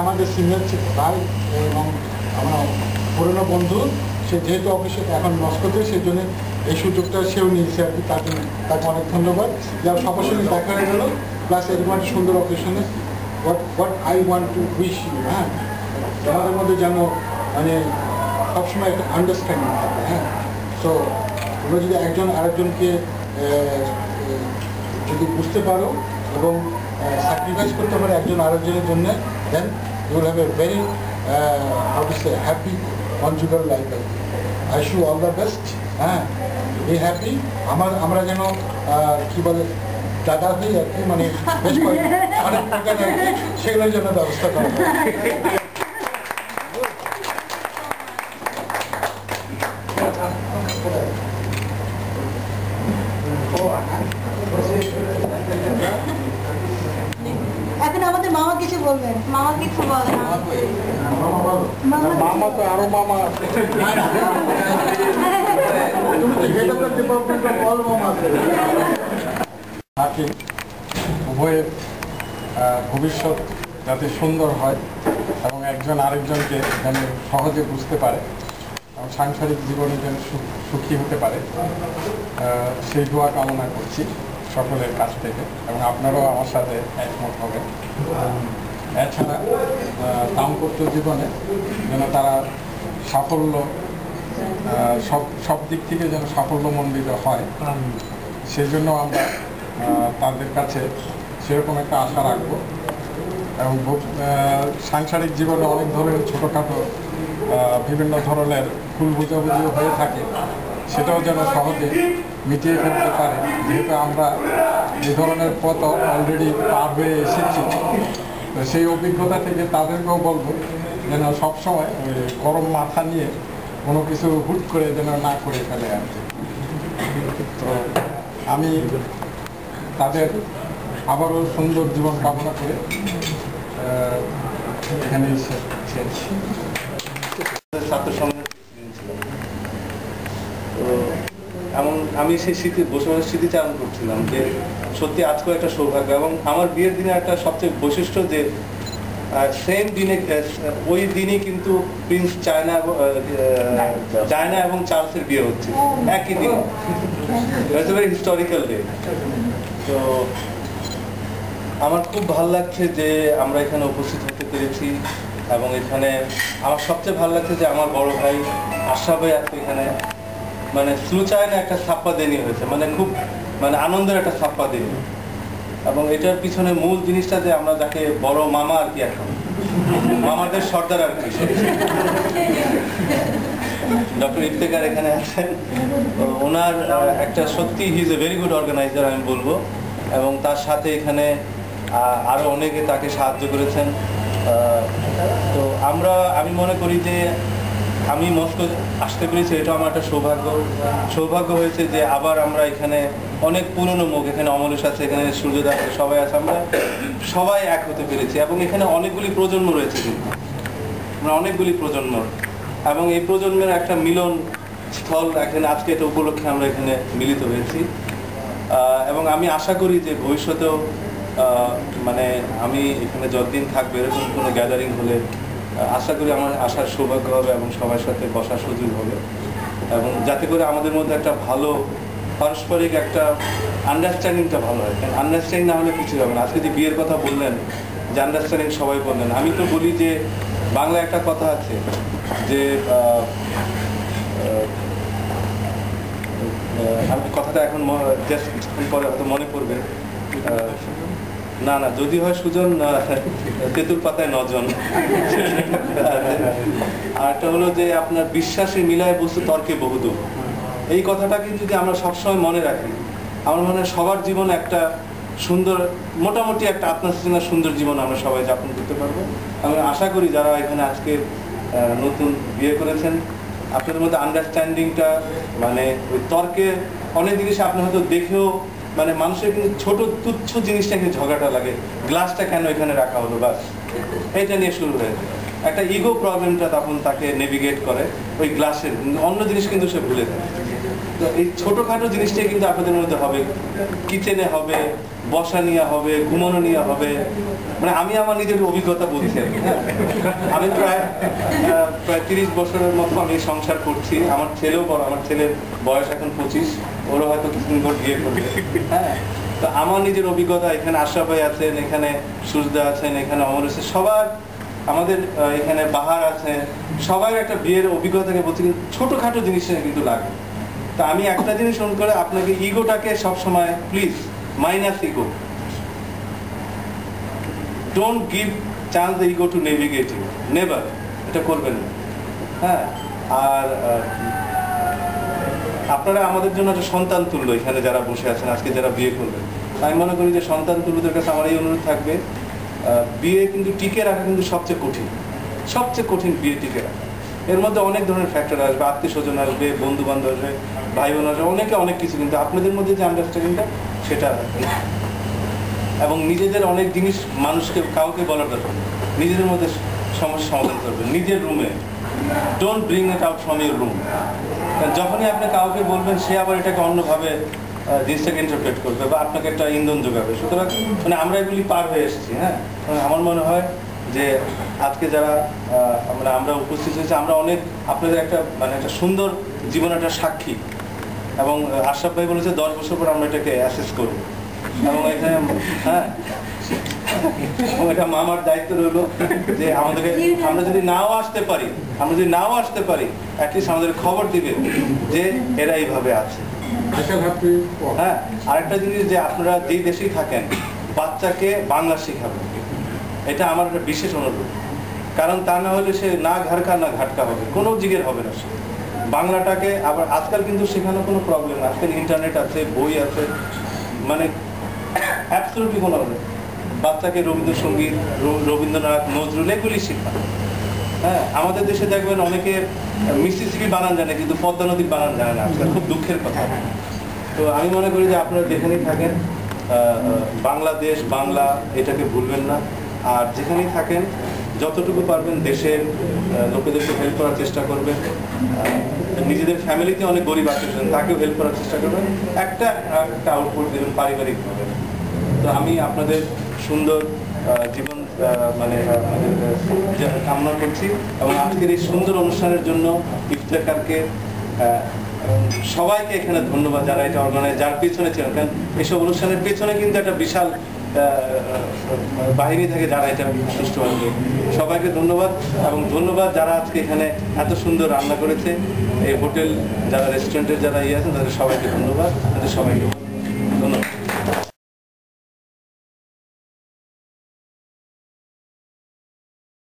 আমাদের সিনিয়র ভাই এবং আমরা পুরনো বন্ধু, সে যেহেতু অফিসে এখন মস্কোতে, সেই জন্য এই সুযোগটা সেও নিয়েছে আর কি। তার জন্য তাকে অনেক ধন্যবাদ। যার সবার সঙ্গে দেখা হয়ে গেল, প্লাস এরকম একটা সুন্দর অকেশনে what I want to wish you, হ্যাঁ, আমাদের মধ্যে যেন মানে সবসময় একটা আন্ডারস্ট্যান্ডিং থাকে। হ্যাঁ, সো তোমরা যদি একজন আরেকজনকে যদি বুঝতে পারো এবং স্যাক্রিফাইস করতে পারে একজন আরেকজনের জন্য, then you will have a very how to say happy conjugal life. I wish you all the best. হ্যাঁ, বি হ্যাপি। আমরা যেন কি বলে দাদা হই আর কি, মানে বেশ অনেক টাকা আর কি, সেগুলোর জন্য ব্যবস্থা করা হয়। এখন আমাদের মামা কিছু বলবেন। মামা কিছু বলবেন। মামা তো আরো মামা উভয়ের ভবিষ্যৎ যাতে সুন্দর হয় এবং একজন আরেকজনকে যেন সহজে বুঝতে পারে এবং সাংসারিক জীবনে যেন সুখী হতে পারে, সেই দোয়া কামনা করছি সকলের কাছ থেকে, এবং আপনারাও আমার সাথে একমত হবেন। এছাড়া দাম্পত্য জীবনে যেন তারা সাফল্য সব দিক থেকে যেন সাফল্যমণ্ডিত হয়, সেই জন্য আমরা তাদের কাছে সেরকম একটা আশা রাখব। এবং সাংসারিক জীবনে অনেক ধরনের ছোটোখাটো বিভিন্ন ধরনের ভুল বোঝাবুঝিও হয়ে থাকে, সেটাও যেন সহজে মিটিয়ে ফেলতে পারে। যেহেতু আমরা এই ধরনের পথ অলরেডি পার হয়ে এসেছি, তো সেই অভিজ্ঞতা থেকে তাদেরকেও বলবো যেন সবসময় গরম মাথা নিয়ে কোনো কিছু হুট করে যেন না করে ফেলে আর কি। তো আমি তাদের আবারও সুন্দর জীবন কামনা করে এখানে ছাত্র সংঘের ছিলাম। তো এমন আমি সেই স্মৃতি বসে বসে স্মৃতিচারণ করছিলাম যে সত্যি আজকেও একটা সৌভাগ্য। এবং আমার বিয়ের দিনে একটা সবচেয়ে বৈশিষ্ট্য যে সেম দিনে ওই দিনই কিন্তু প্রিন্স চায়না এবং চার্লসের বিয়ে হচ্ছে একই দিনে। It's a very historical day. তো আমার খুব ভালো লাগছে যে আমরা এখানে উপস্থিত হতে পেরেছি, এবং এখানে আমার সবচেয়ে ভালো লাগছে যে আমার বড় ভাই আশরাফ ভাই আজকে এখানে মানে সুচায়না একটা ছাপ্পা দেনি হয়েছে, মানে খুব মানে আনন্দের একটা ছাপ্পা দেনি। এবং এটার পিছনে মূল জিনিসটা যে আমরা যাকে বড় মামা আর কি, এখন মামাদের সর্দার আর কি, ডক্টর ইফতেখার এখানে আছেন। ওনার একটা সত্যি he is a very good organiser আমি বলবো, এবং তার সাথে এখানে আরো অনেকে তাকে সাহায্য করেছেন। তো আমি মনে করি যে আমি মস্কো আসতে পেরেছি, এটা আমার একটা সৌভাগ্য হয়েছে যে আবার আমরা এখানে অনেক পুরনো মুখ, এখানে অমলেশ আছে, এখানে সূর্যদা আছে, সবাই আছে, আমরা সবাই এক হতে পেরেছি। এবং এখানে অনেকগুলি প্রজন্ম রয়েছে, কিন্তু আমরা অনেকগুলি প্রজন্ম, এবং এই প্রজন্মের একটা মিলন স্থল এখানে আজকে এটা উপলক্ষে আমরা এখানে মিলিত হয়েছি। এবং আমি আশা করি যে ভবিষ্যতেও মানে আমি এখানে যতদিন থাকবো এরকম কোনো গ্যাদারিং হলে আশা করি আমার আসার সৌভাগ্য হবে এবং সবার সাথে বসার সুযোগ হবে, এবং যাতে করে আমাদের মধ্যে একটা ভালো পারস্পরিক একটা আন্ডারস্ট্যান্ডিংটা ভালো হয়। কারণ আন্ডারস্ট্যান্ডিং না হলে কিছু হবে না। আজকে যে বিয়ের কথা বললেন, যে আন্ডারস্ট্যান্ডিং সবাই বললেন, আমি তো বলি যে বাংলা একটা কথা আছে যে আমি কথাটা এখন জাস্ট কিছুক্ষণ পরে হয়তো মনে পড়বে। না না, যদি হয় সুজন, তেঁতুল পাতায় নজন। আর একটা হলো যে আপনার বিশ্বাসে মিলায় বস্তু তর্কে বহুদূর। এই কথাটা কিন্তু যদি আমরা সবসময় মনে রাখি, আমার মনে হয় সবার জীবনে একটা সুন্দর, মোটামুটি একটা আত্মসৃজনের সুন্দর জীবন আমরা সবাই যাপন করতে পারবো। আমি আশা করি যারা এখানে আজকে নতুন বিয়ে করেছেন, আপনাদের মধ্যে আন্ডারস্ট্যান্ডিংটা, মানে ওই তর্কে অনেক জিনিস আপনি হয়তো দেখেও, মানে মানুষের কিন্তু ছোট তুচ্ছ জিনিসটা কিন্তু ঝগড়াটা লাগে, গ্লাসটা কেন এখানে রাখা হলো, বাস এটা নিয়ে শুরু হয়ে যায়। একটা ইগো প্রবলেমটা তখন তাকে নেভিগেট করে ওই গ্লাসের, অন্য জিনিস কিন্তু সে ভুলে যায়। তো এই ছোটখাটো জিনিসটাই কিন্তু আপনাদের মধ্যে হবে, কিচেনে হবে, বসা নিয়ে হবে, ঘুমানো নিয়ে হবে। মানে আমি আমার নিজের অভিজ্ঞতা বলছি আর কি। আমি প্রায় 30 বছরের মতো আমি সংসার করছি। আমার ছেলেও বড়, আমার ছেলের বয়স এখন 25, ওরও হয়তো কিছুদিন পর বিয়ে করবে। হ্যাঁ, তো আমার নিজের অভিজ্ঞতা, এখানে আশরাফ ভাই আছেন, এখানে সুজদা আছেন, এখানে অমর হোসেন, সবার, আমাদের এখানে বাহার আছে, সবাই একটা বিয়ের অভিজ্ঞতাকে বলছি, কিন্তু ছোটখাটো জিনিসটা কিন্তু লাগে। তা আমি একটা জিনিস অনুরোধ করে আপনাকে, ইগোটাকে সবসময় please minus ego, don't give chance the ego to navigate you, never, এটা করবেন না। হ্যাঁ, আর আপনারা আমাদের জন্য একটা সন্তান তুল্য, এখানে যারা বসে আছেন আজকে, যারা বিয়ে করবেন, আমি মনে করি যে সন্তান তুল্যদের কাছে আমার এই অনুরোধ থাকবে, বিয়ে কিন্তু টিকে রাখা কিন্তু সবচেয়ে কঠিন বিয়ে টিকে রাখা। এর মধ্যে অনেক ধরনের ফ্যাক্টর আসবে, আত্মীয় স্বজন আসবে, বন্ধু বান্ধব আসবে, ভাই বোন আসবে, অনেক কিছু, কিন্তু আপনাদের মধ্যে যে আন্ডারস্ট্যান্ডিংটা সেটা, এবং নিজেদের অনেক জিনিস মানুষকে কাউকে বলার দরকার, নিজেদের মধ্যে সমস্যা সমাধান করবেন নিজের রুমে। Don't bring it out from your room. যখনই আপনি কাউকে বলবেন, সে আবার এটাকে অন্যভাবে জিনিসটাকে ইন্টারপ্রেট করবে বা আপনাকে একটা ইন্ধন যোগাবে। সুতরাং মানে আমরা এগুলি পার হয়ে এসেছি। হ্যাঁ, আমার মনে হয় যে আজকে যারা আমরা উপস্থিত হয়েছি, আমরা অনেক আপনাদের একটা, মানে একটা সুন্দর জীবন, একটা সাক্ষী। এবং আশরাফ ভাই বলেছে 10 বছর পর আমরা এটাকে অ্যাসেস করবো, এবং এখানে হ্যাঁ এটা মামার দায়িত্ব রইল যে আমাদেরকে, আমরা যদি নাও আসতে পারি, অ্যাটলিস্ট আমাদের খবর দিবে যে এরা এইভাবে আছে। হ্যাঁ, আরেকটা জিনিস, যে আপনারা যেই দেশেই থাকেন, বাচ্চাকে বাংলা শেখাবেন, এটা আমার একটা বিশেষ অনুরোধ। কারণ তা না হলে সে না ঘাড়কা না ঘাটকা হবে, কোনো জিগের হবে না সে। বাংলাটাকে আবার আজকাল কিন্তু শেখানো কোনো প্রবলেম না, আজকাল ইন্টারনেট আছে, বই আছে, মানে অ্যাবসলিউটলি কোনো হবে। বাচ্চাকে রবীন্দ্রসঙ্গীত, রবীন্দ্রনাথ, নজরুল এগুলি শেখানো। হ্যাঁ, আমাদের দেশে দেখবেন অনেকে মিসিসিপি বানান জানে, কিন্তু পদ্মা নদীর বানান জানে না, আজকাল খুব দুঃখের কথা। তো আমি মনে করি যে আপনারা যেখানেই থাকেন, বাংলাদেশ, বাংলা, এটাকে ভুলবেন না। আর যেখানেই থাকেন, যতটুকু পারবেন দেশের লোকেদেরকে হেল্প করার চেষ্টা করবেন। নিজেদের ফ্যামিলিতে অনেক গরিব আছেন, তাকেও হেল্প করার চেষ্টা করবেন, একটা আউটপুট দেবেন পারিবারিকভাবে। তো আমি আপনাদের সুন্দর জীবন মানে কামনা করছি, এবং আজকের এই সুন্দর অনুষ্ঠানের জন্য ইফতেখারকে, সবাইকে এখানে ধন্যবাদ, যারা এটা অর্গানাইজ, যার পেছনে ছিলেন। কারণ এসব অনুষ্ঠানের পেছনে কিন্তু একটা বিশাল বাহিনী থেকে, যারা এটা সুষ্ঠুভাবে, সবাইকে ধন্যবাদ। এবং ধন্যবাদ যারা আজকে এখানে এত সুন্দর রান্না করেছে, এই হোটেল, যারা রেস্টুরেন্টের যারা আছেন, তাদের সবাইকে ধন্যবাদ, তাদের সবাইকে ধন্যবাদ।